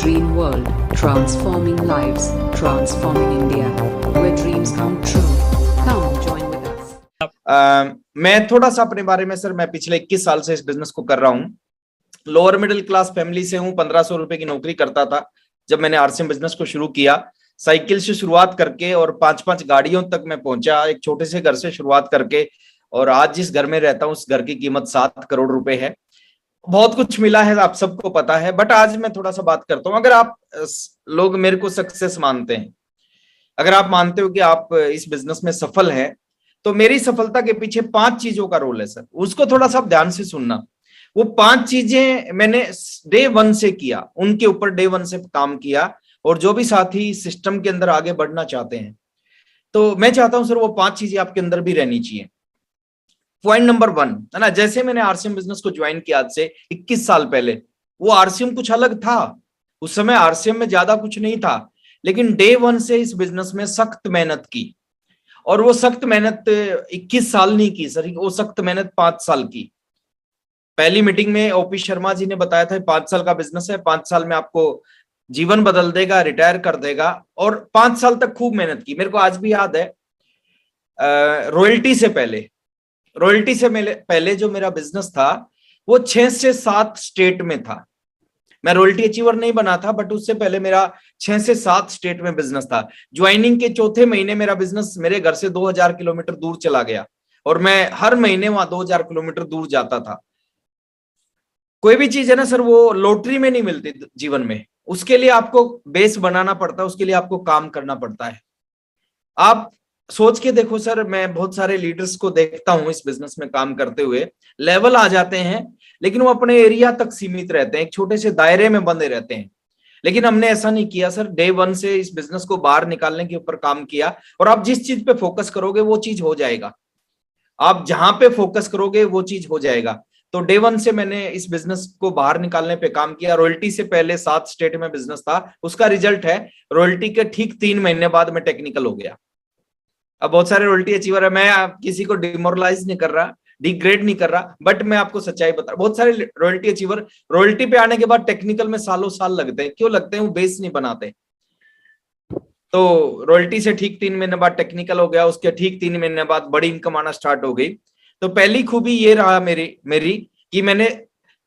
Dream World, transforming lives, transforming India, where dreams come true. Come join with us. मैं थोड़ा सा अपने बारे में सर, मैं पिछले 21 साल से इस बिजनेस को कर रहा हूँ। लोअर मिडिल क्लास फैमिली से हूँ। 1500 रुपए की नौकरी करता था जब मैंने आरसीएम बिजनेस को शुरू किया। साइकिल से शुरुआत करके और 5-5 गाड़ियों तक मैं पहुंचा, एक छोटे से घर से शुरुआत करके, और आज जिस घर में रहता हूँ उस घर की कीमत 7 करोड़ रुपए है। बहुत कुछ मिला है, आप सबको पता है। बट आज मैं थोड़ा सा बात करता हूँ। अगर आप लोग मेरे को सक्सेस मानते हैं, अगर आप मानते हो कि आप इस बिजनेस में सफल हैं, तो मेरी सफलता के पीछे 5 चीजों का रोल है सर। उसको थोड़ा सा ध्यान से सुनना। वो 5 चीजें मैंने डे 1 से किया, उनके ऊपर डे 1 से काम किया। और जो भी साथी सिस्टम के अंदर आगे बढ़ना चाहते हैं, तो मैं चाहता हूं सर वो 5 चीजें आपके अंदर भी रहनी चाहिए। पॉइंट नंबर 1 है ना, जैसे मैंने आरसीएम बिजनेस को ज्वाइन किया आज से 21 साल पहले, वो आरसीएम कुछ अलग था। उस समय आरसीएम में ज्यादा कुछ नहीं था, लेकिन डे 1 से इस बिजनेस में सख्त मेहनत की। और वो सख्त मेहनत 21 साल नहीं की सर, वो सख्त मेहनत 5 साल की। पहली मीटिंग में ओपी शर्मा जी ने बताया था 5 साल का बिजनेस है, 5 साल में आपको जीवन बदल देगा, रिटायर कर देगा। और 5 साल तक खूब मेहनत की। मेरे को आज भी याद है, रॉयल्टी से पहले जो मेरा बिजनेस था वो 6 से 7 स्टेट में था। मैं रॉयल्टी अचीवर नहीं बना था, बट उससे पहले मेरा 6 से 7 स्टेट में बिजनेस था। ज्वाइनिंग के चौथे महीने मेरा बिजनेस मेरे घर से 2000 किलोमीटर दूर चला गया, और मैं हर महीने वहां 2000 किलोमीटर दूर जाता था। कोई भी चीज है ना सर, वो लॉटरी में नहीं मिलती जीवन में। उसके लिए आपको बेस बनाना पड़ता है, उसके लिए आपको काम करना पड़ता है। आप सोच के देखो सर, मैं बहुत सारे लीडर्स को देखता हूं इस बिजनेस में काम करते हुए, लेवल आ जाते हैं लेकिन वो अपने एरिया तक सीमित रहते हैं, एक छोटे से दायरे में बंधे रहते हैं। लेकिन हमने ऐसा नहीं किया सर, डे 1 से इस बिजनेस को बाहर निकालने के ऊपर काम किया। और आप जिस चीज पे फोकस करोगे वो चीज हो जाएगा। आप जहां पे फोकस करोगे वो चीज हो जाएगा। तो डे 1 से मैंने इस बिजनेस को बाहर निकालने पे काम किया। रॉयल्टी से पहले 7 स्टेट में बिजनेस था, उसका रिजल्ट है रॉयल्टी के ठीक 3 महीने बाद मैं टेक्निकल हो गया। अब बहुत सारे रॉयल्टी अचीवर है, मैं किसी को डिमोरलाइज नहीं कर रहा, डिग्रेड नहीं कर रहा, बट मैं आपको सच्चाई बता रहा। बहुत सारे रॉयल्टी अचीवर रॉयल्टी पे आने के बाद टेक्निकल में सालों साल लगते हैं। क्यों लगते हैं? वो बेस नहीं बनाते। तो रॉयल्टी से ठीक 3 महीने बाद टेक्निकल हो गया, उसके ठीक 3 महीने बाद बड़ी इनकम आना स्टार्ट हो गई। तो पहली खूबी ये रहा मेरी कि मैंने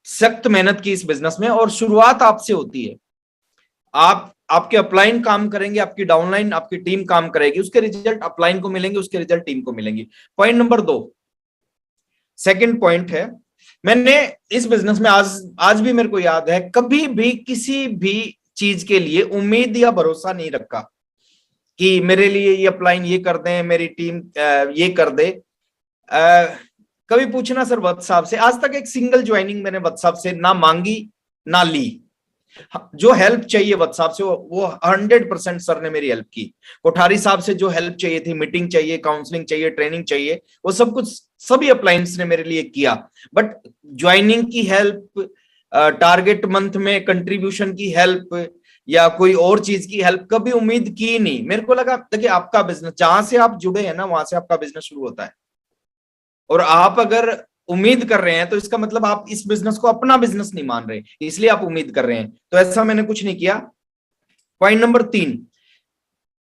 सख्त मेहनत की इस बिजनेस में। और शुरुआत आपसे होती है। आपके अपलाइन काम करेंगे, आपकी डाउनलाइन, आपकी टीम काम करेगी, उसके रिजल्ट अपलाइन को मिलेंगे, उसके रिजल्ट टीम को मिलेंगे। पॉइंट नंबर 2, सेकंड पॉइंट है, मैंने इस बिजनेस में आज भी मेरे को याद है, कभी भी किसी भी चीज के लिए उम्मीद या भरोसा नहीं रखा कि मेरे लिए ये अपलाइन ये कर दें, मेरी टीम ये कर दे। कभी पूछना सर वत्स साहब से, आज तक एक सिंगल ज्वाइनिंग मैंने वत्स साहब से ना मांगी ना ली। जो हेल्प चाहिए वत्स साहब से वो 100% सर ने मेरी हेल्प की। कोठारी साहब से जो हेल्प चाहिए थी, मीटिंग चाहिए, काउंसलिंग चाहिए, ट्रेनिंग चाहिए, वो सब कुछ सभी अपलायंस ने मेरे लिए किया। बट ज्वाइनिंग की हेल्प, टारगेट मंथ में कंट्रीब्यूशन की हेल्प या कोई और चीज की हेल्प कभी उम्मीद की नहीं। मेरे को लगा देखिए, आपका बिजनेस जहां से आप जुड़े हैं ना, वहां से आपका बिजनेस शुरू होता है। और आप अगर उम्मीद कर रहे हैं तो इसका मतलब आप इस बिजनेस को अपना बिजनेस नहीं मान रहे, इसलिए आप उम्मीद कर रहे हैं। तो ऐसा मैंने कुछ नहीं किया। पॉइंट नंबर 3,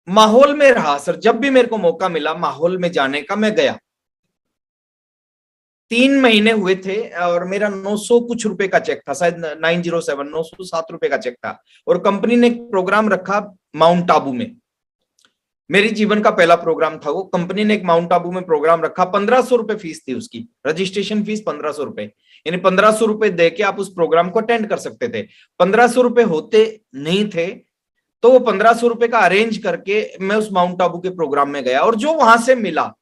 माहौल में रहा सर। जब भी मेरे को मौका मिला माहौल में जाने का, मैं गया। 3 महीने हुए थे और मेरा 900 कुछ रुपए का चेक था, शायद 907 रुपए का चेक था। और कंपनी ने एक प्रोग्राम रखा माउंट आबू में। मेरी जीवन का पहला प्रोग्राम था वो। कंपनी ने एक माउंट आबू में प्रोग्राम रखा, 1500 रुपए फीस थी उसकी, रजिस्ट्रेशन फीस 1500 रुपए। यानी 1500 रुपए दे के आप उस प्रोग्राम को अटेंड कर सकते थे। 1500 रुपए होते नहीं थे, तो वो 1500 रुपए का अरेंज करके मैं उस माउंट आबू के प्रोग्राम में गया। और जो वहां से मिला,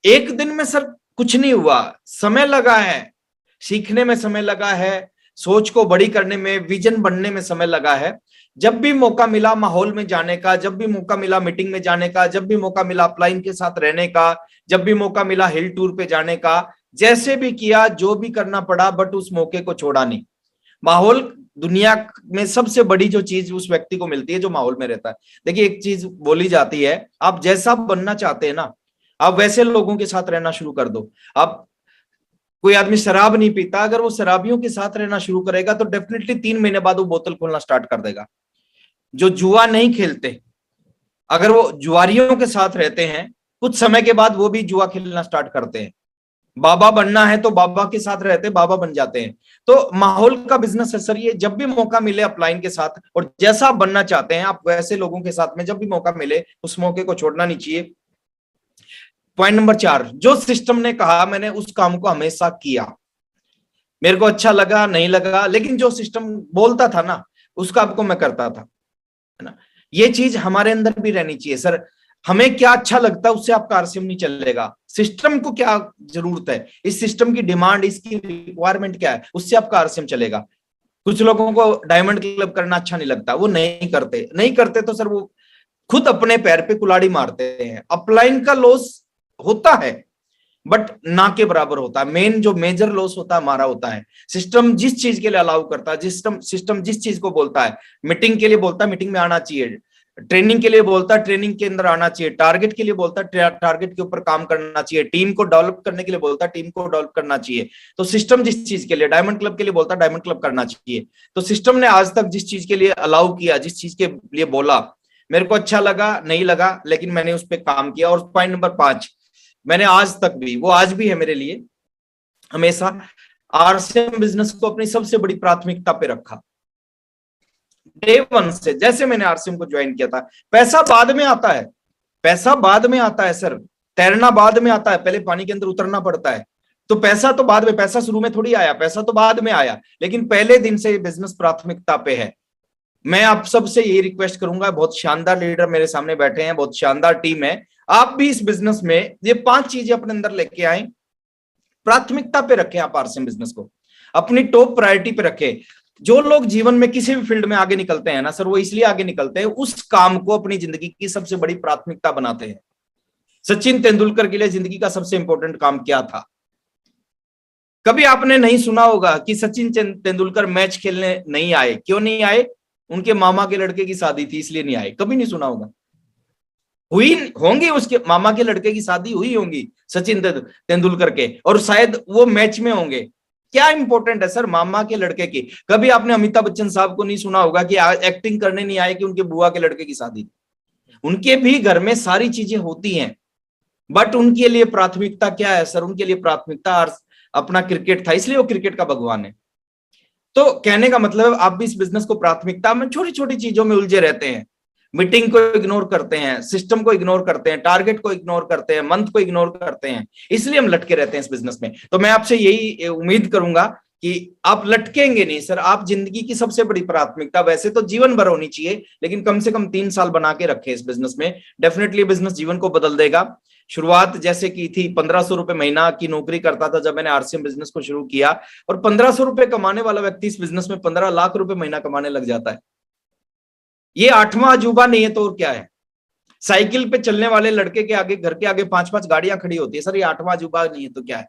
एक दिन में सर कुछ नहीं हुआ, समय लगा है, सीखने में समय लगा है, सोच को बड़ी करने में, विजन बनने में समय लगा है। जब भी मौका मिला माहौल में जाने का, जब भी मौका मिला मीटिंग में जाने का, जब भी मौका मिला अपलाइन के साथ रहने का, जब भी मौका मिला हिल टूर पे जाने का, जैसे भी किया, जो भी करना पड़ा, बट उस मौके को छोड़ा नहीं। माहौल दुनिया में सबसे बड़ी जो चीज उस व्यक्ति को मिलती है जो माहौल में रहता है। देखिए, एक चीज बोली जाती है, आप जैसा बनना चाहते हैं ना, आप वैसे लोगों के साथ रहना शुरू कर दो। आप कोई आदमी शराब नहीं पीता, अगर वो शराबियों के साथ रहना शुरू करेगा तो डेफिनेटली 3 महीने बाद वो बोतल खोलना स्टार्ट कर देगा। जो जुआ नहीं खेलते, अगर वो जुआरियों के साथ रहते हैं, कुछ समय के बाद वो भी जुआ खेलना स्टार्ट करते हैं। बाबा बनना है तो बाबा के साथ रहते बाबा बन जाते हैं। तो माहौल का बिजनेस है सर ये, जब भी मौका मिले अपलाइन के साथ, और जैसा आप बनना चाहते हैं आप वैसे लोगों के साथ में जब भी मौका मिले उस मौके को छोड़ना नहीं चाहिए। पॉइंट नंबर 4, जो सिस्टम ने कहा मैंने उस काम को हमेशा किया। मेरे को अच्छा लगा नहीं लगा, लेकिन जो सिस्टम बोलता था ना उस काम को मैं करता था, है ना। ये चीज हमारे अंदर भी रहनी चाहिए सर। हमें क्या अच्छा लगता है उससे आपका आरसीएम नहीं चलेगा। सिस्टम को क्या जरूरत है, इस सिस्टम की डिमांड, इसकी रिक्वायरमेंट क्या है, उससे आपका आरसीएम चलेगा। कुछ लोगों को डायमंड क्लब करना अच्छा नहीं लगता, वो नहीं करते तो सर वो खुद अपने पैर पे कुल्हाड़ी मारते हैं। अपलाइन का लॉस होता है बट ना के बराबर होता है। मेन जो मेजर लॉस होता है हमारा होता है। सिस्टम जिस चीज के लिए अलाउ करता है, सिस्टम जिस चीज को बोलता है, मीटिंग के लिए बोलता है मीटिंग में आना चाहिए, ट्रेनिंग के लिए बोलता है ट्रेनिंग के अंदर आना चाहिए, टारगेट के लिए बोलता है टारगेट के ऊपर काम करना चाहिए, टीम को डेवलप करने के लिए बोलता है टीम को डेवलप करना चाहिए। तो सिस्टम जिस चीज के लिए, डायमंड क्लब के लिए बोलता है डायमंड क्लब करना चाहिए। तो सिस्टम ने आज तक जिस चीज के लिए अलाउ किया, जिस चीज के लिए बोला, मेरे को अच्छा लगा नहीं लगा, लेकिन मैंने उस पर काम किया। और पॉइंट नंबर 5, मैंने आज तक भी, वो आज भी है मेरे लिए, हमेशा आरसीएम बिजनेस को अपनी सबसे बड़ी प्राथमिकता पे रखा। डे 1 से, जैसे मैंने आरसीएम को ज्वाइन किया था, पैसा बाद में आता है, पैसा बाद में आता है सर, तैरना बाद में आता है, पहले पानी के अंदर उतरना पड़ता है। तो पैसा तो बाद में, पैसा शुरू में थोड़ी आया, पैसा तो बाद में आया, लेकिन पहले दिन से बिजनेस प्राथमिकता पे है। मैं आप सबसे यही रिक्वेस्ट करूंगा, बहुत शानदार लीडर मेरे सामने बैठे हैं, बहुत शानदार टीम है, आप भी इस बिजनेस में ये 5 चीजें अपने अंदर लेके आए, प्राथमिकता पे रखें आप आरसीएम बिजनेस को, अपनी टॉप प्रायोरिटी पे रखें। जो लोग जीवन में किसी भी फील्ड में आगे निकलते हैं ना सर, वो इसलिए आगे निकलते हैं, उस काम को अपनी जिंदगी की सबसे बड़ी प्राथमिकता बनाते हैं। सचिन तेंदुलकर के लिए जिंदगी का सबसे इंपॉर्टेंट काम क्या था? कभी आपने नहीं सुना होगा कि सचिन तेंदुलकर मैच खेलने नहीं आए। क्यों नहीं आए? उनके मामा के लड़के की शादी थी इसलिए नहीं आए। कभी नहीं सुना होगा। हुई होंगी, उसके मामा के लड़के की शादी हुई होंगी सचिन तेंदुलकर के, और शायद वो मैच में होंगे। क्या इंपॉर्टेंट है सर मामा के लड़के की? कभी आपने अमिताभ बच्चन साहब को नहीं सुना होगा कि एक्टिंग करने नहीं आए कि उनके बुआ के लड़के की शादी थी। उनके भी घर में सारी चीजें होती हैं, बट उनके लिए प्राथमिकता क्या है सर? उनके लिए प्राथमिकता अपना क्रिकेट था, इसलिए वो क्रिकेट का भगवान है। तो कहने का मतलब आप भी इस बिजनेस को प्राथमिकता में छोटी छोटी चीजों में उलझे रहते हैं, मीटिंग को इग्नोर करते हैं, सिस्टम को इग्नोर करते हैं, टारगेट को इग्नोर करते हैं, मंथ को इग्नोर करते हैं, इसलिए हम लटके रहते हैं इस बिजनेस में। तो मैं आपसे यही उम्मीद करूंगा कि आप लटकेंगे नहीं सर। आप जिंदगी की सबसे बड़ी प्राथमिकता वैसे तो जीवन भर होनी चाहिए, लेकिन कम से कम 3 साल बना के रखें इस बिजनेस में। डेफिनेटली बिजनेस जीवन को बदल देगा। शुरुआत जैसे की थी, 1500 रुपए महीना की नौकरी करता था जब मैंने आरसीएम बिजनेस को शुरू किया, और 1500 रुपए कमाने वाला व्यक्ति इस बिजनेस में 15 लाख रुपए महीना कमाने लग जाता है। ये 8वां अजूबा नहीं है तो और क्या है? साइकिल पे चलने वाले लड़के के आगे, घर के आगे 5-5 गाड़ियां खड़ी होती है सर, ये 8वां अजूबा नहीं है तो क्या है?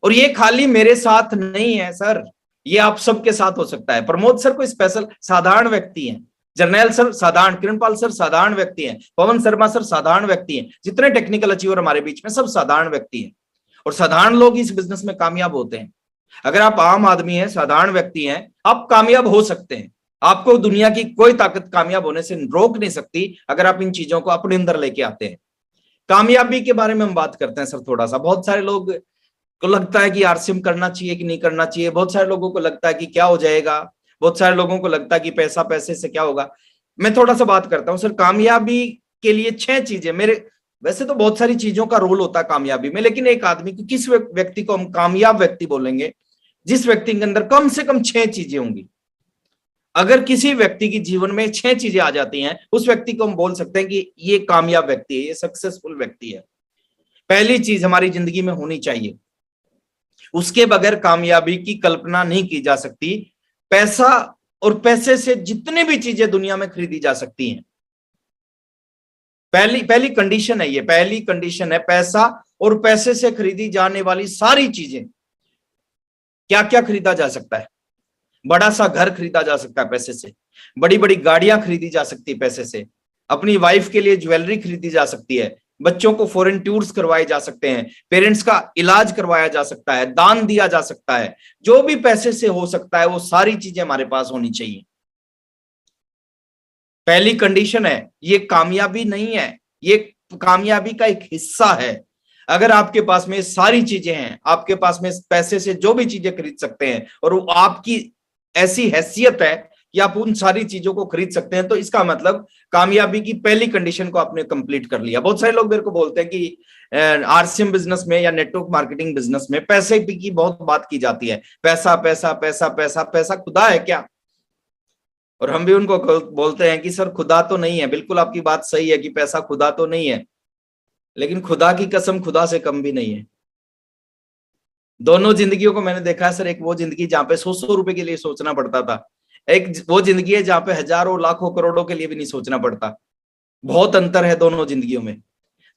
और ये खाली मेरे साथ नहीं है सर, ये आप सबके साथ हो सकता है। प्रमोद सर कोई स्पेशल साधारण व्यक्ति हैं, जर्नैल सर साधारण, किरणपाल सर साधारण व्यक्ति हैं, पवन शर्मा सर साधारण व्यक्ति हैं, जितने टेक्निकल अचीवर हमारे बीच में सब साधारण व्यक्ति हैं, और साधारण लोग इस बिजनेस में कामयाब होते हैं। अगर आप आम आदमी हैं, साधारण व्यक्ति हैं, आप कामयाब हो सकते हैं। आपको दुनिया की कोई ताकत कामयाब होने से रोक नहीं सकती अगर आप इन चीजों को अपने अंदर लेके आते हैं। कामयाबी के बारे में हम बात करते हैं सर थोड़ा सा। बहुत सारे लोग को लगता है कि आरसीएम करना चाहिए कि नहीं करना चाहिए, बहुत सारे लोगों को लगता है कि क्या हो जाएगा, बहुत सारे लोगों को लगता है कि पैसे से क्या होगा। मैं थोड़ा सा बात करता हूँ सर। कामयाबी के लिए 6 चीजें, मेरे वैसे तो बहुत सारी चीजों का रोल होता है कामयाबी में, लेकिन एक आदमी को, किस व्यक्ति को हम कामयाब व्यक्ति बोलेंगे? जिस व्यक्ति के अंदर कम से कम 6 चीजें होंगी। अगर किसी व्यक्ति की जीवन में 6 चीजें आ जाती हैं, उस व्यक्ति को हम बोल सकते हैं कि ये कामयाब व्यक्ति है, ये सक्सेसफुल व्यक्ति है। पहली चीज हमारी जिंदगी में होनी चाहिए, उसके बगैर कामयाबी की कल्पना नहीं की जा सकती। पैसा, और पैसे से जितनी भी चीजें दुनिया में खरीदी जा सकती हैं। पहली कंडीशन है ये, पहली कंडीशन है पैसा और पैसे से खरीदी जाने वाली सारी चीजें। क्या क्या खरीदा जा सकता है? बड़ा सा घर खरीदा जा सकता है पैसे से, बड़ी बड़ी गाड़ियां खरीदी जा सकती है पैसे से, अपनी वाइफ के लिए ज्वेलरी खरीदी जा सकती है, बच्चों को फॉरेन टूर्स करवाए जा सकते हैं, पेरेंट्स का इलाज करवाया जा सकता है, दान दिया जा सकता है, जो भी पैसे से हो सकता है वो सारी चीजें हमारे पास होनी चाहिए। पहली कंडीशन है, ये कामयाबी नहीं है, ये कामयाबी का एक हिस्सा है। अगर आपके पास में सारी चीजें हैं, आपके पास में पैसे से जो भी चीजें खरीद सकते हैं और वो आपकी ऐसी हैसियत है कि आप उन सारी चीजों को खरीद सकते हैं, तो इसका मतलब कामयाबी की पहली कंडीशन को आपने कंप्लीट कर लिया। बहुत सारे लोग मेरे को बोलते हैं कि आरसीएम बिजनेस में या नेटवर्क मार्केटिंग बिजनेस में पैसे की बहुत बात की जाती है, पैसा पैसा पैसा पैसा पैसा खुदा है क्या? और हम भी उनको बोलते हैं कि सर खुदा तो नहीं है। बिल्कुल आपकी बात सही है कि पैसा खुदा तो नहीं है, लेकिन खुदा की कसम खुदा से कम भी नहीं है। दोनों जिंदगियों को मैंने देखा है सर। एक वो जिंदगी जहां पे 100 रुपए के लिए सोचना पड़ता था, एक वो जिंदगी है जहां पे हजारों लाखों करोड़ों के लिए भी नहीं सोचना पड़ता। बहुत अंतर है दोनों जिंदगियों में।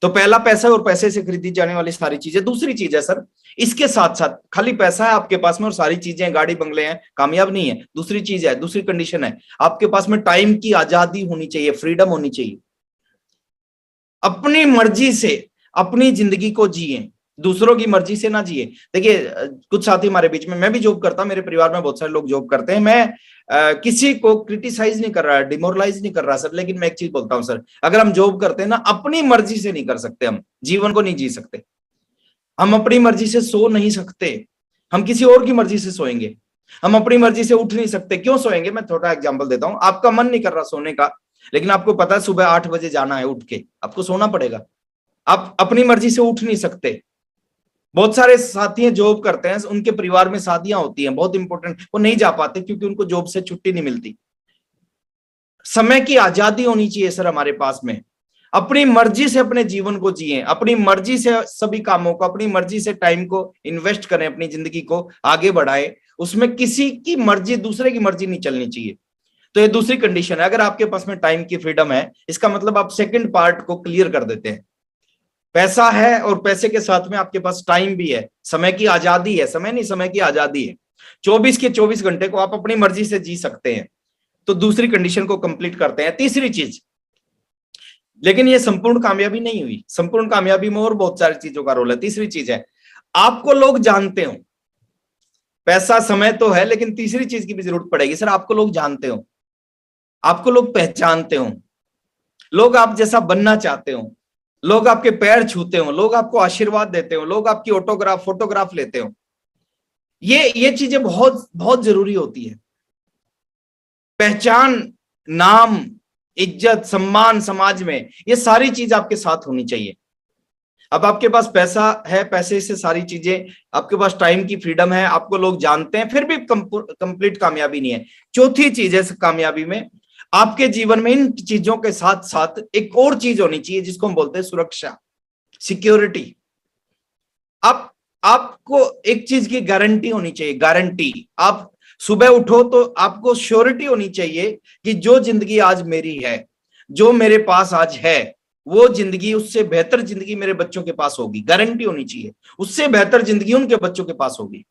तो पहला पैसा और पैसे से खरीदी जाने वाली सारी चीजें। दूसरी चीज है सर, इसके साथ साथ खाली पैसा है आपके पास में और सारी चीजें गाड़ी बंगले हैं, कामयाब नहीं है। दूसरी चीज है, दूसरी कंडीशन है, आपके पास में टाइम की आजादी होनी चाहिए, फ्रीडम होनी चाहिए। अपनी मर्जी से अपनी जिंदगी को जिए, दूसरों की मर्जी से ना जिए। देखिए कुछ साथी हमारे बीच में, मैं भी जॉब करता हूं, मेरे परिवार में बहुत सारे लोग जॉब करते हैं। मैं किसी को क्रिटिसाइज नहीं कर रहा, डिमोरलाइज नहीं कर रहा सर, लेकिन मैं एक चीज बोलता हूं सर, अगर हम जॉब करते हैं ना, अपनी मर्जी से नहीं कर सकते, हम जीवन को नहीं जी सकते। हम अपनी मर्जी से सो नहीं सकते, हम किसी और की मर्जी से सोएंगे। हम अपनी मर्जी से उठ नहीं सकते। क्यों सोएंगे? मैं थोड़ा एग्जांपल देता हूं। आपका मन नहीं कर रहा सोने का, लेकिन आपको पता है सुबह 8 बजे जाना है, उठ के आपको सोना पड़ेगा। आप अपनी मर्जी से उठ नहीं सकते। बहुत सारे साथी जॉब करते हैं, उनके परिवार में शादियां होती हैं बहुत इंपॉर्टेंट, वो नहीं जा पाते क्योंकि उनको जॉब से छुट्टी नहीं मिलती। समय की आजादी होनी चाहिए सर हमारे पास में। अपनी मर्जी से अपने जीवन को जिए, अपनी मर्जी से सभी कामों को, अपनी मर्जी से टाइम को इन्वेस्ट करें, अपनी जिंदगी को आगे बढ़ाएं। उसमें किसी की मर्जी, दूसरे की मर्जी नहीं चलनी चाहिए। तो ये दूसरी कंडीशन है। अगर आपके पास में टाइम की फ्रीडम है, इसका मतलब आप सेकंड पार्ट को क्लियर कर देते हैं। पैसा है और पैसे के साथ में आपके पास टाइम भी है, समय की आजादी है। समय नहीं, समय की आजादी है। 24 के 24 घंटे को आप अपनी मर्जी से जी सकते हैं। तो दूसरी कंडीशन को कंप्लीट करते हैं। तीसरी चीज, लेकिन ये संपूर्ण कामयाबी नहीं हुई, संपूर्ण कामयाबी में और बहुत सारी चीजों का रोल है। तीसरी चीज है, आपको लोग जानते हो। पैसा समय तो है, लेकिन तीसरी चीज की भी जरूरत पड़ेगी सर, आपको लोग जानते हो, आपको लोग पहचानते हो, लोग आप जैसा बनना चाहते हो, लोग आपके पैर छूते हो, लोग आपको आशीर्वाद देते हो, लोग आपकी ऑटोग्राफ फोटोग्राफ लेते हो। ये चीजें बहुत बहुत जरूरी होती है। पहचान, नाम, इज्जत, सम्मान समाज में, ये सारी चीज आपके साथ होनी चाहिए। अब आपके पास पैसा है, पैसे से सारी चीजें, आपके पास टाइम की फ्रीडम है, आपको लोग जानते हैं, फिर भी कंप्लीट कामयाबी नहीं है। चौथी चीज है कामयाबी में, आपके जीवन में इन चीजों के साथ साथ एक और चीज होनी चाहिए जिसको हम बोलते हैं सुरक्षा, सिक्योरिटी। आपको एक चीज की गारंटी होनी चाहिए, गारंटी। आप सुबह उठो तो आपको श्योरिटी होनी चाहिए कि जो जिंदगी आज मेरी है, जो मेरे पास आज है, वो जिंदगी, उससे बेहतर जिंदगी मेरे बच्चों के पास होगी। गारंटी होनी चाहिए, उससे बेहतर जिंदगी उनके बच्चों के पास होगी।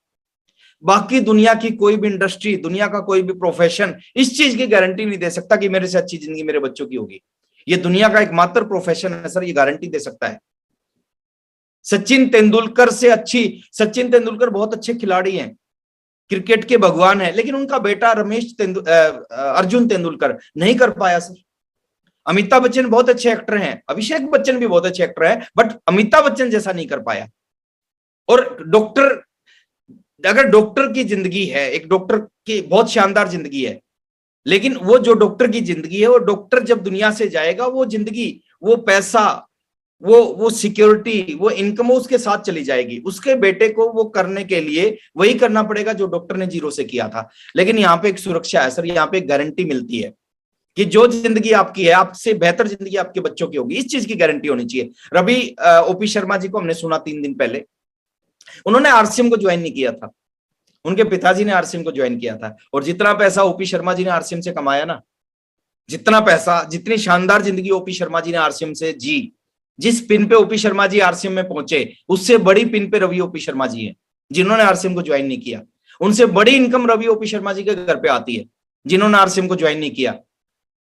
बाकी दुनिया की कोई भी इंडस्ट्री, दुनिया का कोई भी प्रोफेशन इस चीज की गारंटी नहीं दे सकता कि मेरे से अच्छी जिंदगी मेरे बच्चों की होगी। ये दुनिया का एकमात्र प्रोफेशन है सर, ये गारंटी दे सकता है। सचिन तेंदुलकर से अच्छी, सचिन तेंदुलकर बहुत अच्छे खिलाड़ी हैं, क्रिकेट के भगवान है, लेकिन उनका बेटा अर्जुन तेंदुलकर नहीं कर पाया सर। अमिताभ बच्चन बहुत अच्छे एक्टर हैं, अभिषेक बच्चन भी बहुत अच्छे एक्टर हैं, बट अमिताभ बच्चन जैसा नहीं कर पाया। और डॉक्टर, अगर डॉक्टर की जिंदगी है, एक डॉक्टर की बहुत शानदार जिंदगी है, लेकिन वो जो डॉक्टर की जिंदगी है, वो डॉक्टर जब दुनिया से जाएगा, वो जिंदगी, वो पैसा, वो सिक्योरिटी, वो इनकम उसके साथ चली जाएगी। उसके बेटे को वो करने के लिए वही करना पड़ेगा जो डॉक्टर ने जीरो से किया था। लेकिन यहाँ पे एक सुरक्षा है सर, यहाँ पे एक गारंटी मिलती है कि जो जिंदगी आपकी है, आपसे बेहतर जिंदगी आपके बच्चों की होगी। इस चीज की गारंटी होनी चाहिए। रवि ओपी शर्मा जी को हमने सुना 3 दिन पहले, उन्होंने आरसीएम को ज्वाइन नहीं किया था, उनके पिताजी ने आरसीएम को ज्वाइन किया था। और जितना पैसा ओपी शर्मा जी ने आरसीएम से कमाया ना, जितना पैसा, जितनी शानदार जिंदगी ओपी शर्मा जी ने आरसीएम से जी, जिस पिन पे ओपी शर्मा जी आरसीएम में पहुंचे, उससे बड़ी पिन पे रवि ओपी शर्मा जी हैं, जिन्होंने आरसीएम को ज्वाइन नहीं किया। उनसे बड़ी इनकम रवि ओपी शर्मा जी के घर पे आती है, जिन्होंने आरसीएम को ज्वाइन नहीं किया।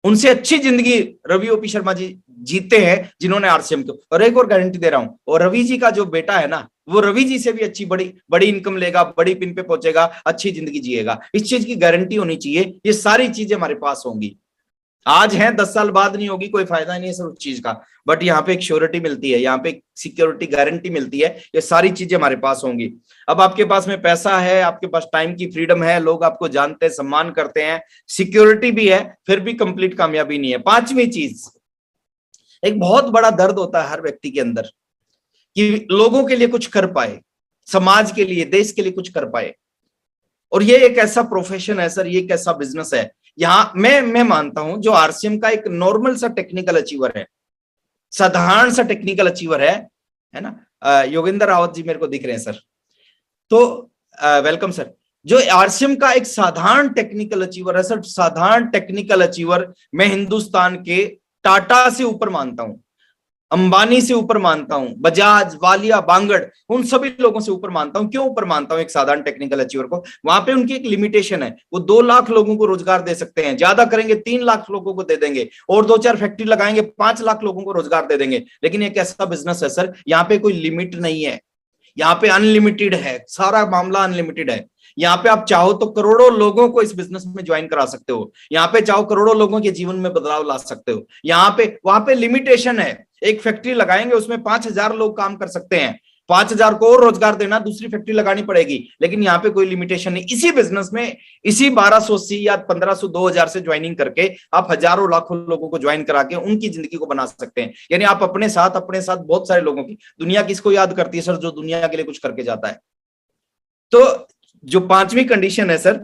उनसे अच्छी जिंदगी रवि ओपी शर्मा जी जीते हैं जिन्होंने आरसीएम को। और एक और गारंटी दे रहा हूं, और रवि जी का जो बेटा है ना, वो रवि जी से भी अच्छी बड़ी बड़ी इनकम लेगा, बड़ी पिन पे पहुंचेगा, अच्छी जिंदगी जिएगा। इस चीज की गारंटी होनी चाहिए। ये सारी चीजें हमारे पास होंगी, आज है 10 साल बाद नहीं होगी, कोई फायदा नहीं है सर उस चीज का। बट यहाँ पे एक श्योरिटी मिलती है, यहाँ पे एक सिक्योरिटी गारंटी मिलती है, ये सारी चीजें हमारे पास होंगी। अब आपके पास में पैसा है, आपके पास टाइम की फ्रीडम है, लोग आपको जानते हैं, सम्मान करते हैं, सिक्योरिटी भी है, फिर भी कंप्लीट कामयाबी नहीं है। पांचवी चीज, एक बहुत बड़ा दर्द होता है हर व्यक्ति के अंदर कि लोगों के लिए कुछ कर पाए, समाज के लिए, देश के लिए कुछ कर पाए। और ये एक ऐसा प्रोफेशन है सर, ये एक ऐसा बिजनेस है, यहां मैं मानता हूं जो आरसीएम का एक नॉर्मल सा टेक्निकल अचीवर है, साधारण सा टेक्निकल अचीवर है ना। योगेंद्र रावत जी मेरे को दिख रहे हैं सर, तो वेलकम सर। जो आरसीएम का एक साधारण टेक्निकल अचीवर है सर, साधारण टेक्निकल अचीवर मैं हिंदुस्तान के टाटा से ऊपर मानता हूं, अंबानी से ऊपर मानता हूं, बजाज, वालिया, बांगड़, उन सभी लोगों से ऊपर मानता हूं। क्यों ऊपर मानता हूं एक साधारण टेक्निकल अचीवर को? वहां पे उनकी एक लिमिटेशन है, वो 2 लाख लोगों को रोजगार दे सकते हैं, ज्यादा करेंगे 3 लाख लोगों को दे देंगे, और 2-4 फैक्ट्री लगाएंगे 5 लाख लोगों को रोजगार दे देंगे। लेकिन एक ऐसा बिजनेस है सर, यहाँ पे कोई लिमिट नहीं है, यहाँ पे अनलिमिटेड है, सारा मामला अनलिमिटेड है। यहाँ पे आप चाहो तो करोड़ों लोगों को इस बिजनेस में ज्वाइन करा सकते हो, यहाँ पे चाहो करोड़ों लोगों के जीवन में बदलाव ला सकते हो। यहाँ पे, वहां पे लिमिटेशन है, एक फैक्ट्री लगाएंगे उसमें 5,000 लोग काम कर सकते हैं, 5,000 को और रोजगार देना, दूसरी फैक्ट्री लगानी पड़ेगी, लेकिन यहाँ पे कोई लिमिटेशन नहीं। इसी बिजनेस में, इसी 1280 या 1500 2000 से ज्वाइनिंग करके आप हजारों लाखों लोगों को ज्वाइन करा के उनकी जिंदगी को बना सकते हैं। यानी आप अपने साथ बहुत सारे लोगों की, दुनिया किसको याद करती है सर? जो दुनिया के लिए कुछ करके जाता है। तो जो पांचवी कंडीशन है सर,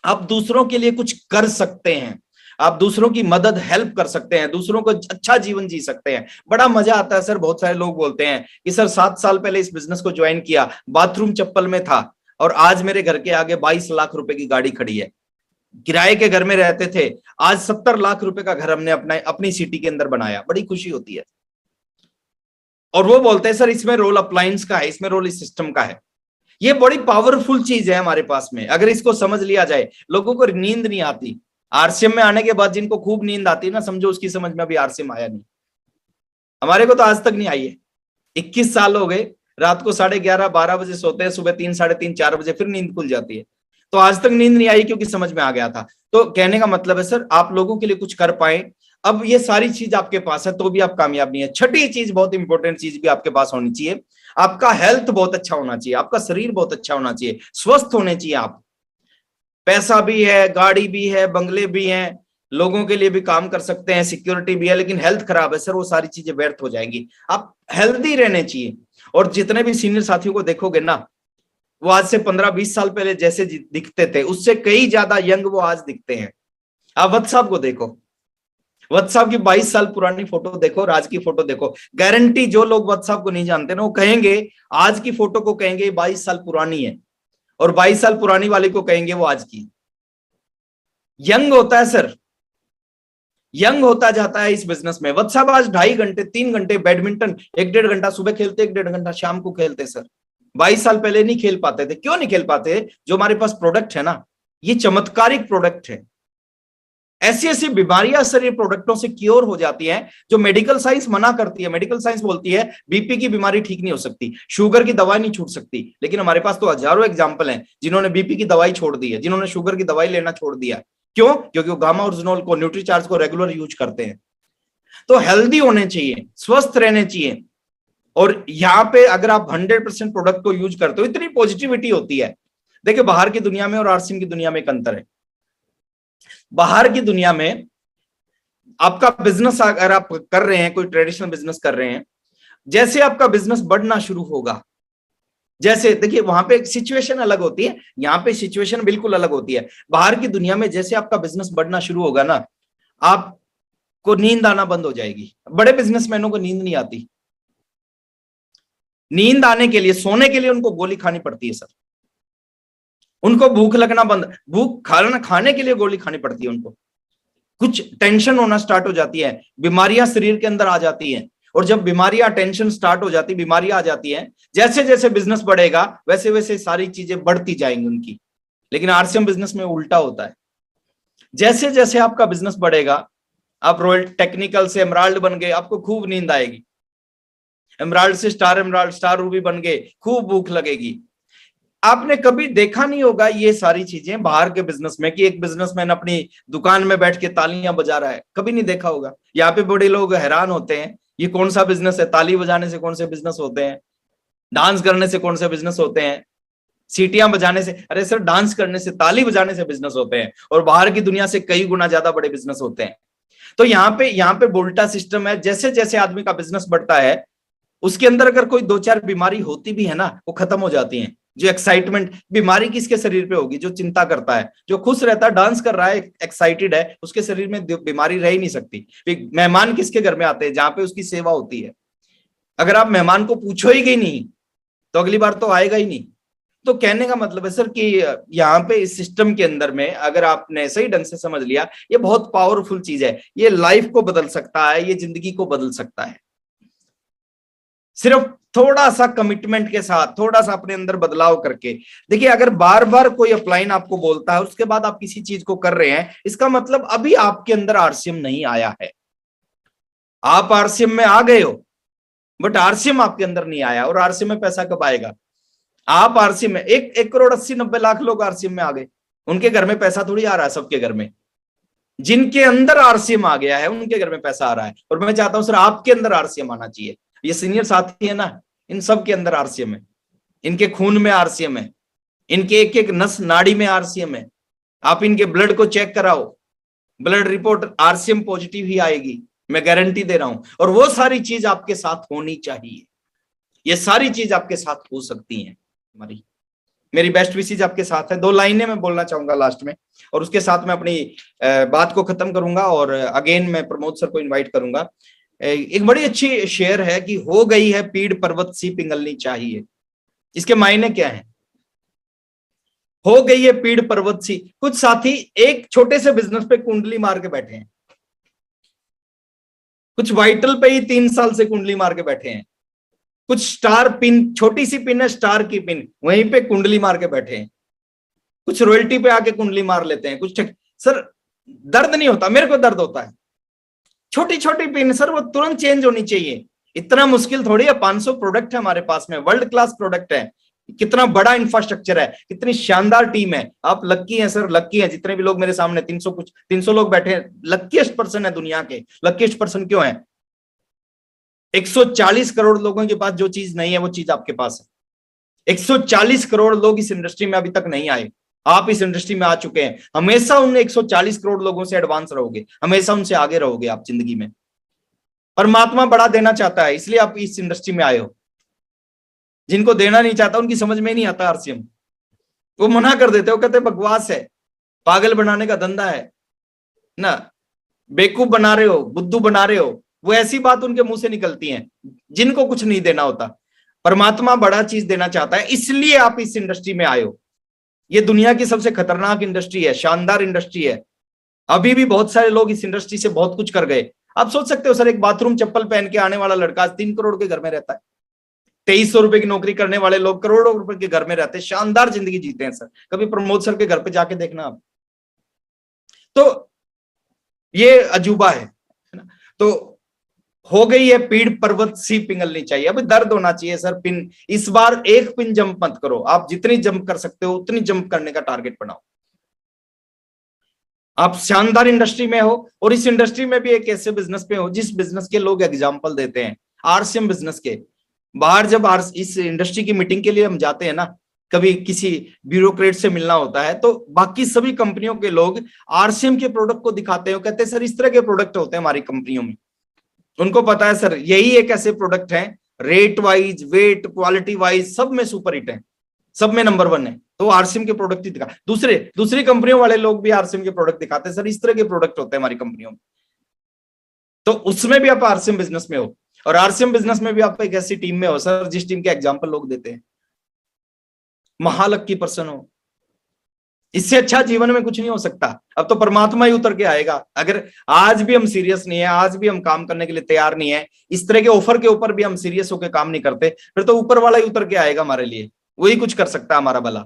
आप दूसरों के लिए कुछ कर सकते हैं, आप दूसरों की मदद, हेल्प कर सकते हैं, दूसरों को अच्छा जीवन जी सकते हैं। बड़ा मजा आता है सर। बहुत सारे लोग बोलते हैं कि सर 7 साल पहले इस बिजनेस को ज्वाइन किया, बाथरूम चप्पल में था, और आज मेरे घर के आगे 22 लाख रुपए की गाड़ी खड़ी है। किराए के घर में रहते थे, आज 70 लाख रुपए का घर हमने अपनी सिटी के अंदर बनाया। बड़ी खुशी होती है। और वो बोलते हैं सर इसमें रोल अप्लायंस का है, इसमें रोल इस सिस्टम का है। ये बड़ी पावरफुल चीज है हमारे पास में, अगर इसको समझ लिया जाए। लोगों को नींद नहीं आती, आरसीएम में आने के बाद जिनको खूब नींद आती है ना, समझो उसकी समझ में अभी आरसीएम आया नहीं। हमारे को तो आज तक नहीं आई है, 21 साल हो गए, रात को 11:30-12 बजे सोते हैं, सुबह 3, 3:30, 4 बजे फिर नींद खुल जाती है। तो आज तक नींद नहीं आई क्योंकि समझ में आ गया था। तो कहने का मतलब है सर, आप लोगों के लिए कुछ कर पाए। अब ये सारी चीज आपके पास है तो भी आप कामयाब नहीं है। छठी चीज, बहुत इंपॉर्टेंट चीज भी आपके पास होनी चाहिए, आपका हेल्थ बहुत अच्छा होना चाहिए, आपका शरीर बहुत अच्छा होना चाहिए, स्वस्थ होने चाहिए आप। पैसा भी है, गाड़ी भी है, बंगले भी हैं, लोगों के लिए भी काम कर सकते हैं, सिक्योरिटी भी है, लेकिन हेल्थ खराब है सर, वो सारी चीजें व्यर्थ हो जाएंगी। आप हेल्दी रहने चाहिए। और जितने भी सीनियर साथियों को देखोगे ना, वो आज से 15-20 साल पहले जैसे दिखते थे, उससे कई ज्यादा यंग वो आज दिखते हैं। आप वत्स साहब को देखो, वत्स साहब की 22 साल पुरानी फोटो देखो और आज की फोटो देखो, गारंटी जो लोग वत्स साहब को नहीं जानते ना, वो कहेंगे, आज की फोटो को कहेंगे 22 साल पुरानी है, और 22 साल पुरानी वाली को कहेंगे वो आज की। यंग होता है सर, यंग होता जाता है इस बिजनेस में। वत्स साहब आज 2.5 घंटे 3 घंटे बैडमिंटन, 1-1.5 घंटा सुबह खेलते, 1-1.5 घंटा शाम को खेलते सर। 22 साल पहले नहीं खेल पाते थे। क्यों नहीं खेल पाते? जो हमारे पास प्रोडक्ट है ना, ये चमत्कारिक प्रोडक्ट है। ऐसी ऐसी बीमारियां सर ये प्रोडक्टों से क्योर हो जाती हैं जो मेडिकल साइंस मना करती है। मेडिकल साइंस बोलती है बीपी की बीमारी ठीक नहीं हो सकती, शुगर की दवाई नहीं छूट सकती, लेकिन हमारे पास तो हजारों एग्जांपल हैं जिन्होंने बीपी की दवाई छोड़ दी है, जिन्होंने शुगर की दवाई लेना छोड़ दिया। क्यों? क्योंकि वो गामा ओरिजिनोल को, न्यूट्रीचार्ज को रेगुलर यूज करते हैं। तो हेल्दी होने चाहिए, स्वस्थ रहने चाहिए। और यहाँ पे अगर आप 100% प्रोडक्ट को यूज करते हो, इतनी पॉजिटिविटी होती है। देखिए, बाहर की दुनिया में और आरसीएम की दुनिया में एक अंतर है। बाहर की दुनिया में आपका बिजनेस अगर आप कर रहे हैं, कोई ट्रेडिशनल बिजनेस कर रहे हैं, जैसे आपका बिजनेस बढ़ना शुरू होगा, जैसे देखिए वहां पे एक सिचुएशन अलग होती है, यहाँ पे सिचुएशन बिल्कुल अलग होती है। बाहर की दुनिया में जैसे आपका बिजनेस बढ़ना शुरू होगा ना, आपको नींद आना बंद हो जाएगी। बड़े बिजनेसमैनों को नींद नहीं आती। नींद आने के लिए, सोने के लिए उनको गोली खानी पड़ती है सर। उनको भूख लगना बंद, भूख खाने के लिए गोली खानी पड़ती है उनको। कुछ टेंशन होना स्टार्ट हो जाती है, बीमारियां शरीर के अंदर आ जाती हैं। और जब बीमारियां, टेंशन स्टार्ट हो जाती, बीमारियां आ जाती हैं, जैसे जैसे बिजनेस बढ़ेगा वैसे वैसे सारी चीजें बढ़ती जाएंगी उनकी। लेकिन आरसीएम बिजनेस में उल्टा होता है। जैसे जैसे आपका बिजनेस बढ़ेगा आप रॉयल टेक्निकल से एमराल्ड बन गए, आपको खूब नींद आएगी। एमराल्ड से स्टार, एमराल्ड स्टार रूबी बन गए, खूब भूख लगेगी। आपने कभी देखा नहीं होगा ये सारी चीजें बाहर के बिजनेस में कि एक बिजनेसमैन अपनी दुकान में बैठ के तालियां बजा रहा है, कभी नहीं देखा होगा। यहाँ पे बड़े लोग हैरान होते हैं, ये कौन सा बिजनेस है, ताली बजाने से कौन से बिजनेस होते हैं, डांस करने से कौन से बिजनेस होते हैं, सीटियां बजाने से, अरे सर डांस करने से, ताली बजाने से बिजनेस होते हैं, और बाहर की दुनिया से कई गुना ज्यादा बड़े बिजनेस होते हैं। तो यहाँ पे उल्टा सिस्टम है, जैसे जैसे आदमी का बिजनेस बढ़ता है उसके अंदर अगर कोई दो चार बीमारी होती भी है ना, वो खत्म हो जाती हैं। जो एक्साइटमेंट, बीमारी किसके शरीर पे होगी? जो चिंता करता है, जो खुश रहता है, डांस कर रहा है, एक्साइटेड है, उसके शरीर में बीमारी रह ही नहीं सकती। मेहमान किसके घर में आते हैं? जहां पे उसकी सेवा होती है। अगर आप मेहमान को पूछो ही नहीं तो अगली बार तो आएगा ही नहीं। तो कहने का मतलब है सर कि यहाँ पे इस सिस्टम के अंदर में अगर आपने सही ढंग से समझ लिया, ये बहुत पावरफुल चीज है, ये लाइफ को बदल सकता है, ये जिंदगी को बदल सकता है। सिर्फ थोड़ा सा कमिटमेंट के साथ, थोड़ा सा अपने अंदर बदलाव करके। देखिए, अगर बार बार कोई अपलाइन आपको बोलता है, उसके बाद आप किसी चीज को कर रहे हैं, इसका मतलब अभी आपके अंदर आरसीएम नहीं आया है। आप आरसीएम में आ गए हो, बट आरसीएम आपके अंदर नहीं आया। और आरसीएम में पैसा कब आएगा? आप आरसीएम में 1,80,90,00,000 लोग आरसीएम में आ गए, उनके घर में पैसा थोड़ी आ रहा है। सबके घर में, जिनके अंदर आरसीएम आ गया है उनके घर में पैसा आ रहा है। और मैं चाहता हूं सर आपके अंदर आरसीएम आना चाहिए। ये सीनियर साथी है ना, इन सब के अंदर आरसीएम है, इनके खून में आरसीएम है, इनके एक एक नस नाड़ी में आरसीएम है। आप इनके ब्लड को चेक कराओ, ब्लड रिपोर्ट आरसीएम पॉजिटिव ही आएगी, मैं गारंटी दे रहा हूं। और वो सारी चीज आपके साथ होनी चाहिए, ये सारी चीज आपके साथ हो सकती है। हमारी मेरी बेस्ट विशेज आपके साथ है। 2 लाइनें मैं बोलना चाहूंगा लास्ट में, और उसके साथ मैं अपनी बात को खत्म करूंगा, और अगेन मैं प्रमोद सर को इनवाइट करूंगा। एक बड़ी अच्छी शेर है कि हो गई है पीड़ पर्वत सी पिघलनी चाहिए। इसके मायने क्या है? हो गई है पीड़ पर्वत सी। कुछ साथी एक छोटे से बिजनेस पे कुंडली मार के बैठे हैं, कुछ वाइटल पे ही 3 साल से कुंडली मार के बैठे हैं, कुछ स्टार पिन, छोटी सी पिन है स्टार की पिन, वहीं पे कुंडली मार के बैठे हैं, कुछ रॉयल्टी पे आके कुंडली मार लेते हैं, कुछ सर दर्द नहीं होता, मेरे को दर्द होता है। छोटी छोटी पिन सर, वो तुरंत चेंज होनी चाहिए। इतना मुश्किल थोड़ी है। 500 प्रोडक्ट है हमारे पास में, वर्ल्ड क्लास प्रोडक्ट है, कितना बड़ा इंफ्रास्ट्रक्चर है, कितनी शानदार टीम है। आप लक्की हैं सर, लक्की हैं। जितने भी लोग मेरे सामने 300 लोग बैठे हैं, लक्कीएस्ट पर्सन है दुनिया के। लक्कीएस्ट पर्सन क्यों है? 140 करोड़ लोगों के पास जो चीज नहीं है वो चीज आपके पास है। 140 करोड़ लोग इस इंडस्ट्री में अभी तक नहीं आए, आप इस इंडस्ट्री में आ चुके हैं। हमेशा उन 140 करोड़ लोगों से एडवांस रहोगे, हमेशा उनसे आगे रहोगे आप जिंदगी में। परमात्मा बड़ा देना चाहता है, इसलिए आप इस इंडस्ट्री में आए हो। जिनको देना नहीं चाहता उनकी समझ में नहीं आता आरसीएम, वो मना कर देते हो, कहते बकवास है, पागल बनाने का धंधा है ना, बेवकूफ बना रहे हो, बुद्धू बना रहे हो। वो ऐसी बात उनके मुंह से निकलती है जिनको कुछ नहीं देना होता। परमात्मा बड़ा चीज देना चाहता है, इसलिए आप इस इंडस्ट्री में आए हो। ये दुनिया की सबसे खतरनाक इंडस्ट्री है, शानदार इंडस्ट्री है। अभी भी बहुत सारे लोग इस इंडस्ट्री से बहुत कुछ कर गए। आप सोच सकते हो सर, एक बाथरूम चप्पल पहन के आने वाला लड़का 3 करोड़ के घर में रहता है। 2300 रुपए की नौकरी करने वाले लोग करोड़ों रुपए के घर में रहते हैं, शानदार जिंदगी जीते हैं सर। कभी प्रमोद सर के घर पे जाके देखना आप। तो ये अजूबा है ना। तो हो गई है पीड़ पर्वत सी पिघलनी चाहिए, अभी दर्द होना चाहिए सर। पिन इस बार एक पिन जंप मत करो, आप जितनी जंप कर सकते हो उतनी जंप करने का टारगेट बनाओ। आप शानदार इंडस्ट्री में हो, और इस इंडस्ट्री में भी एक ऐसे बिजनेस पे हो जिस बिजनेस के लोग एग्जाम्पल देते हैं, आरसीएम बिजनेस के। बाहर जब इस इंडस्ट्री की मीटिंग के लिए हम जाते हैं ना, कभी किसी ब्यूरोक्रेट से मिलना होता है, तो बाकी सभी कंपनियों के लोग आरसीएम के प्रोडक्ट को दिखाते हैं, कहते हैं सर इस तरह के प्रोडक्ट होते हैं हमारी कंपनियों में। उनको पता है सर यही एक ऐसे प्रोडक्ट हैं, rate wise, weight, quality wise सब में सुपर हिट है, सब में नंबर 1 है। तो आरसीएम के प्रोडक्ट ही दिखा, दूसरी कंपनियों वाले लोग भी आरसीएम के प्रोडक्ट दिखाते हैं, सर इस तरह के प्रोडक्ट होते हैं हमारी कंपनियों में। तो उसमें भी आप आरसीएम बिजनेस में हो, और आरसीएम बिजनेस में भी आप एक ऐसी टीम में हो सर जिस टीम के एग्जाम्पल लोग देते हैं, महालक्की पर्सन हो। इससे अच्छा जीवन में कुछ नहीं हो सकता। अब तो परमात्मा ही उतर के आएगा। अगर आज भी हम सीरियस नहीं है, आज भी हम काम करने के लिए तैयार नहीं है, इस तरह के ऑफर के ऊपर भी हम सीरियस होकर काम नहीं करते, फिर तो ऊपर वाला ही उतर के आएगा हमारे लिए, वही कुछ कर सकता है हमारा भला।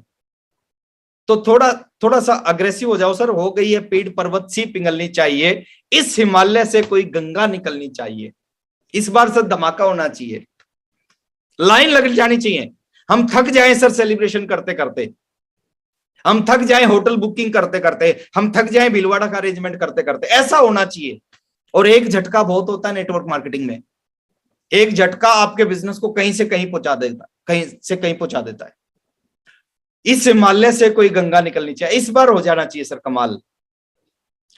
तो थोड़ा सा अग्रेसिव हो जाओ सर, हो गई है पीड़ पर्वत सी पिघलनी चाहिए, इस हिमालय से कोई गंगा निकलनी चाहिए। इस बार सर धमाका होना चाहिए, लाइन लग जानी चाहिए। हम थक जाएं सर सेलिब्रेशन करते करते, हम थक जाएं होटल बुकिंग करते करते, हम थक जाएं भिलवाड़ा का अरेंजमेंट करते करते, ऐसा होना चाहिए। और एक झटका बहुत होता है नेटवर्क मार्केटिंग में, एक झटका आपके बिजनेस को कहीं से कहीं पहुंचा देता, कहीं से कहीं पहुंचा देता है। इस हिमालय से कोई गंगा निकलनी चाहिए, इस बार हो जाना चाहिए सर कमाल।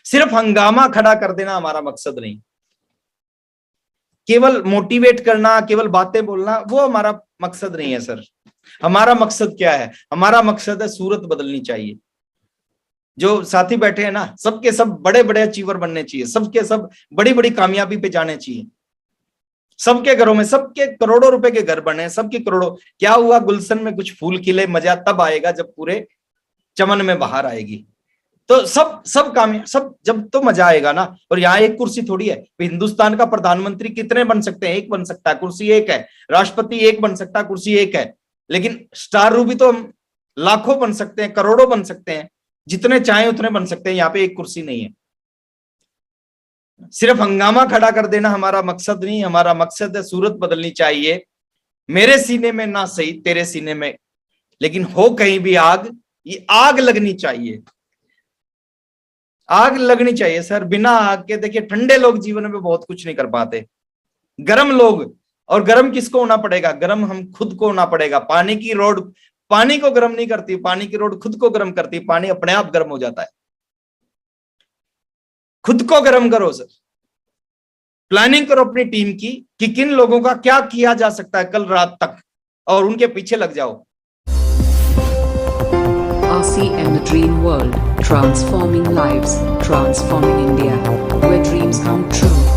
सिर्फ हंगामा खड़ा कर देना हमारा मकसद नहीं, केवल मोटिवेट करना, केवल बातें बोलना, वो हमारा मकसद नहीं है सर। हमारा मकसद क्या है? हमारा मकसद है सूरत बदलनी चाहिए। जो साथी बैठे हैं ना, सबके सब बड़े बड़े अचीवर बनने चाहिए, सबके सब बड़ी बड़ी कामयाबी पे जाने चाहिए। सबके घरों में, सबके करोड़ों रुपए के घर बने, सबके करोड़ों। क्या हुआ, गुलशन में कुछ फूल खिले, मजा तब आएगा जब पूरे चमन में बाहर आएगी। तो सब कामयाब, सब जब तो मजा आएगा ना। और यहाँ एक कुर्सी थोड़ी है, हिंदुस्तान का प्रधानमंत्री कितने बन सकते हैं? एक बन सकता है, कुर्सी एक है। राष्ट्रपति एक बन सकता है, कुर्सी एक है। लेकिन स्टार रूबी तो हम लाखों बन सकते हैं, करोड़ों बन सकते हैं, जितने चाहे उतने बन सकते हैं। यहाँ पे एक कुर्सी नहीं है। सिर्फ हंगामा खड़ा कर देना हमारा मकसद नहीं, हमारा मकसद है सूरत बदलनी चाहिए। मेरे सीने में ना सही, तेरे सीने में, लेकिन हो कहीं भी आग, ये आग लगनी चाहिए, आग लगनी चाहिए सर। बिना आग के देखिए, ठंडे लोग जीवन में बहुत कुछ नहीं कर पाते, गर्म लोग। और गर्म किसको होना पड़ेगा? गर्म हम खुद को होना पड़ेगा। पानी की रोड पानी को गर्म नहीं करती, पानी की रोड खुद को गर्म करती। पानी अपने आप गर्म हो जाता है। खुद को गर्म करो सर, प्लानिंग करो अपनी टीम की कि किन लोगों का क्या किया जा सकता है कल रात तक, और उनके पीछे लग जाओ। RCM The Dream World, transforming lives, transforming India, where dreams come true.